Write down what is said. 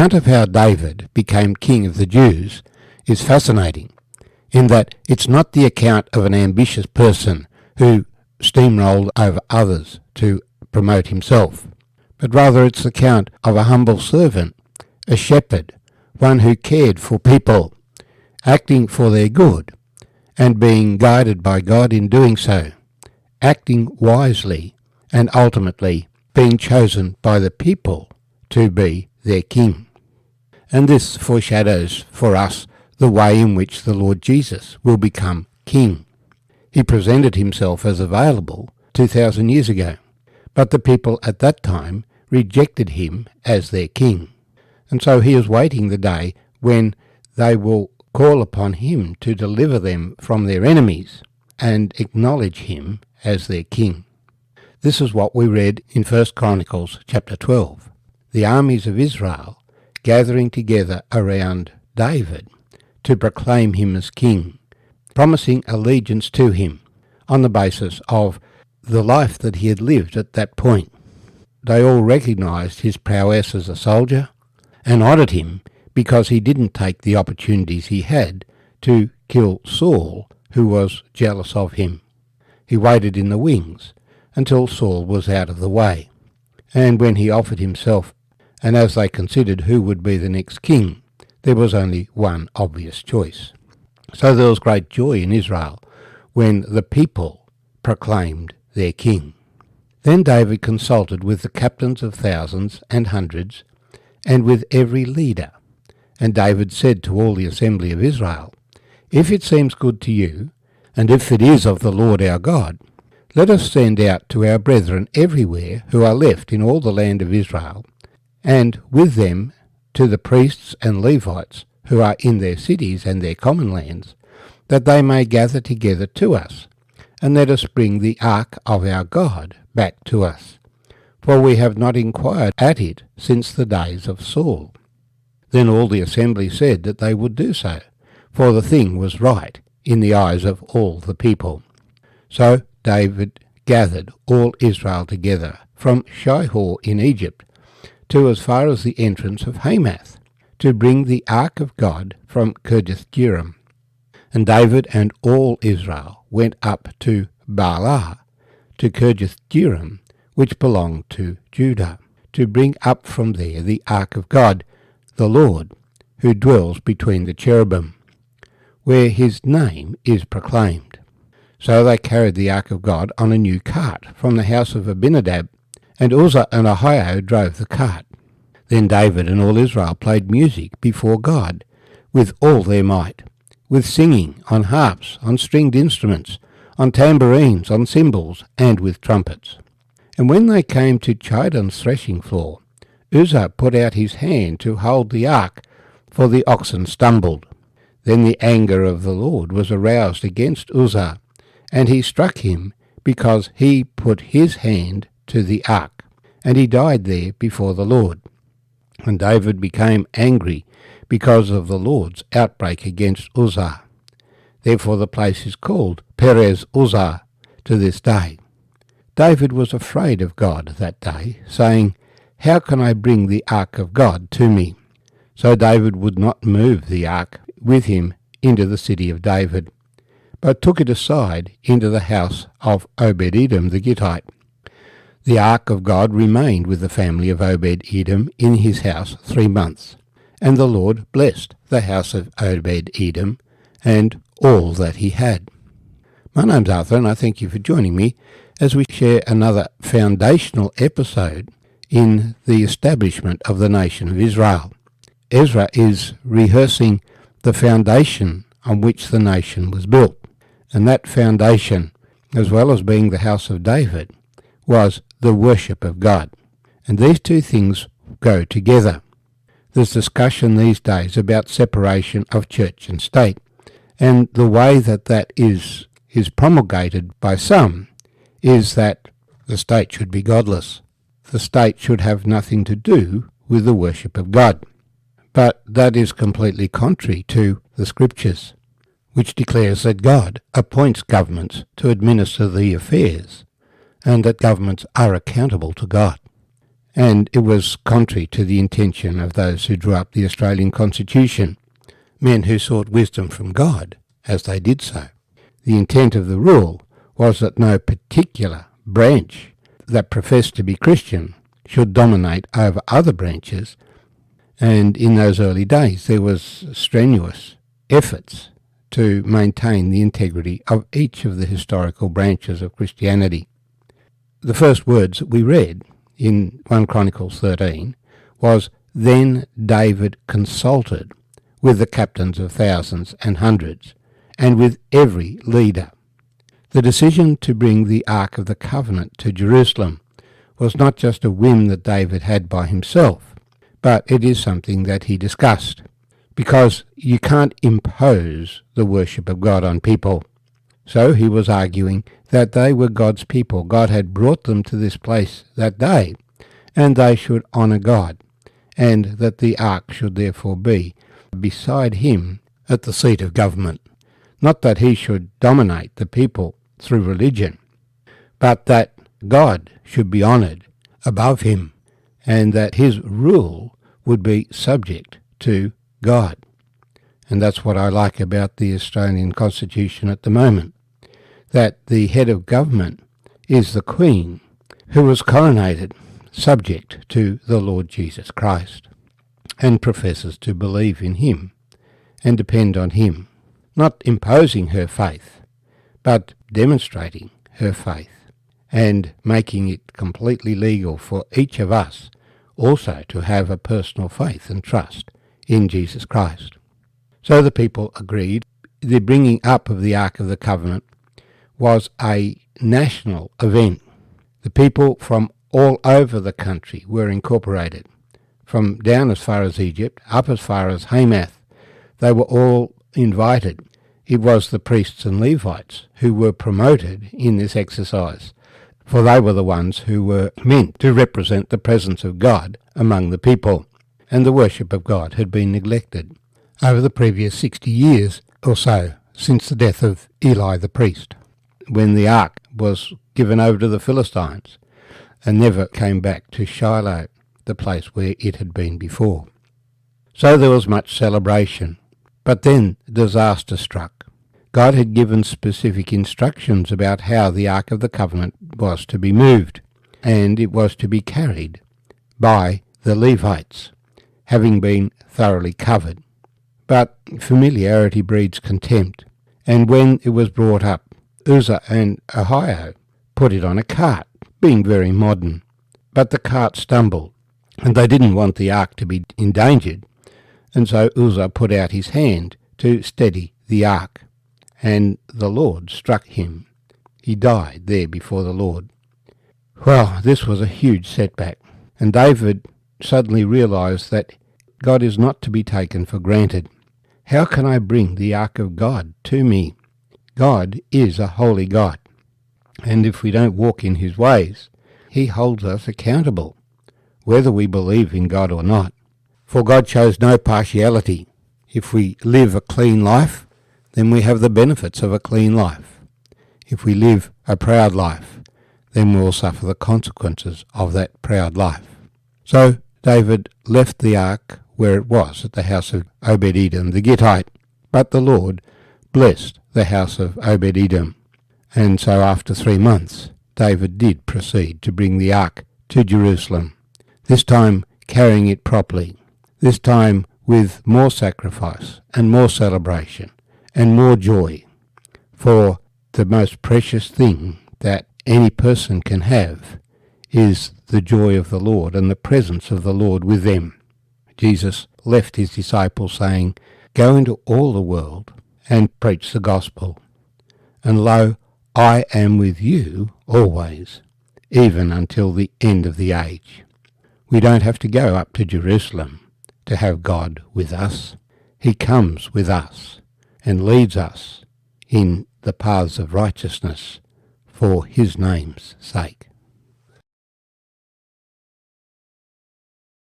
account of how David became king of the Jews is fascinating, in that it's not the account of an ambitious person who steamrolled over others to promote himself, but rather it's the account of a humble servant, a shepherd, one who cared for people, acting for their good, and being guided by God in doing so, acting wisely, and ultimately being chosen by the people to be their king. And this foreshadows for us the way in which the Lord Jesus will become king. He presented himself as available 2,000 years ago, but the people at that time rejected him as their king. And so he is waiting the day when they will call upon him to deliver them from their enemies and acknowledge him as their king. This is what we read in 1 Chronicles chapter 12. The armies of Israel gathering together around David to proclaim him as king, promising allegiance to him on the basis of the life that he had lived at that point. They all recognized his prowess as a soldier and honored him because he didn't take the opportunities he had to kill Saul, who was jealous of him. He waited in the wings until Saul was out of the way, and when he offered himself, and as they considered who would be the next king, there was only one obvious choice. So there was great joy in Israel when the people proclaimed their king. Then David consulted with the captains of thousands and hundreds, and with every leader. And David said to all the assembly of Israel, "If it seems good to you, and if it is of the Lord our God, let us send out to our brethren everywhere who are left in all the land of Israel, and with them to the priests and Levites who are in their cities and their common lands, that they may gather together to us, and let us bring the ark of our God back to us. For we have not inquired at it since the days of Saul." Then all the assembly said that they would do so, for the thing was right in the eyes of all the people. So David gathered all Israel together from Shihor in Egypt to as far as the entrance of Hamath, to bring the ark of God from Kirjath-jearim. And David and all Israel went up to Baalah, to Kirjath-jearim, which belonged to Judah, to bring up from there the ark of God, the Lord, who dwells between the cherubim, where his name is proclaimed. So they carried the ark of God on a new cart from the house of Abinadab, and Uzzah and Ahio drove the cart. Then David and all Israel played music before God with all their might, with singing on harps, on stringed instruments, on tambourines, on cymbals, and with trumpets. And when they came to Chidon's threshing floor, Uzzah put out his hand to hold the ark, for the oxen stumbled. Then the anger of the Lord was aroused against Uzzah, and he struck him because he put his hand to the ark, and he died there before the Lord. And David became angry because of the Lord's outbreak against Uzzah. Therefore the place is called Perez Uzzah to this day. David was afraid of God that day, saying, "How can I bring the ark of God to me?" So David would not move the ark with him into the city of David, but took it aside into the house of Obed-Edom the Gittite. The ark of God remained with the family of Obed-Edom in his house 3 months, and the Lord blessed the house of Obed-Edom and all that he had. My name's Arthur, and I thank you for joining me as we share another foundational episode in the establishment of the nation of Israel. Ezra is rehearsing the foundation on which the nation was built, and that foundation, as well as being the house of David, was the worship of God. And these two things go together. There's discussion these days about separation of church and state, and the way that is promulgated by some is that the state should be godless. The state should have nothing to do with the worship of God. But that is completely contrary to the Scriptures, which declares that God appoints governments to administer the affairs, and that governments are accountable to God. and it was contrary to the intention of those who drew up the Australian Constitution, men who sought wisdom from God as they did so. The intent of the rule was that no particular branch that professed to be Christian should dominate over other branches, and in those early days there was strenuous efforts to maintain the integrity of each of the historical branches of Christianity. The first words that we read in 1 Chronicles 13 was, "Then David consulted with the captains of thousands and hundreds, and with every leader." The decision to bring the Ark of the Covenant to Jerusalem was not just a whim that David had by himself, but it is something that he discussed, because you can't impose the worship of God on people. So he was arguing that they were God's people. God had brought them to this place that day, and they should honour God, and that the Ark should therefore be beside him at the seat of government. Not that he should dominate the people through religion, but that God should be honoured above him, and that his rule would be subject to God. And that's what I like about the Australian Constitution at the moment, that the head of government is the Queen, who was coronated subject to the Lord Jesus Christ, and professes to believe in him and depend on him, not imposing her faith, but demonstrating her faith and making it completely legal for each of us also to have a personal faith and trust in Jesus Christ. So the people agreed. The bringing up of the Ark of the Covenant was a national event. The people from all over the country were incorporated, from down as far as Egypt, up as far as Hamath. They were all invited. It was the priests and Levites who were promoted in this exercise, for they were the ones who were meant to represent the presence of God among the people, and the worship of God had been neglected over the previous 60 years or so since the death of Eli the priest, when the ark was given over to the Philistines and never came back to Shiloh, the place where it had been before. So there was much celebration, but then disaster struck. God had given specific instructions about how the Ark of the Covenant was to be moved, and it was to be carried by the Levites, having been thoroughly covered. But familiarity breeds contempt, and when it was brought up, Uzzah and Ahio put it on a cart, being very modern. But the cart stumbled, and they didn't want the ark to be endangered, and so Uzzah put out his hand to steady the ark, and the Lord struck him. He died there before the Lord. Well, this was a huge setback, and David suddenly realised that God is not to be taken for granted. How can I bring the ark of God to me? God is a holy God, and if we don't walk in his ways, he holds us accountable, whether we believe in God or not. For God shows no partiality. If we live a clean life, then we have the benefits of a clean life. If we live a proud life, then we will suffer the consequences of that proud life. So David left the ark where it was at the house of Obed-Edom the Gittite, but the Lord blessed the house of Obed-Edom, and so after 3 months David did proceed to bring the ark to Jerusalem, this time carrying it properly, this time with more sacrifice and more celebration and more joy. For the most precious thing that any person can have is the joy of the Lord and the presence of the Lord with them. Jesus left his disciples saying, "Go into all the world and preach the gospel. And lo, I am with you always, even until the end of the age." We don't have to go up to Jerusalem to have God with us. He comes with us and leads us in the paths of righteousness for his name's sake.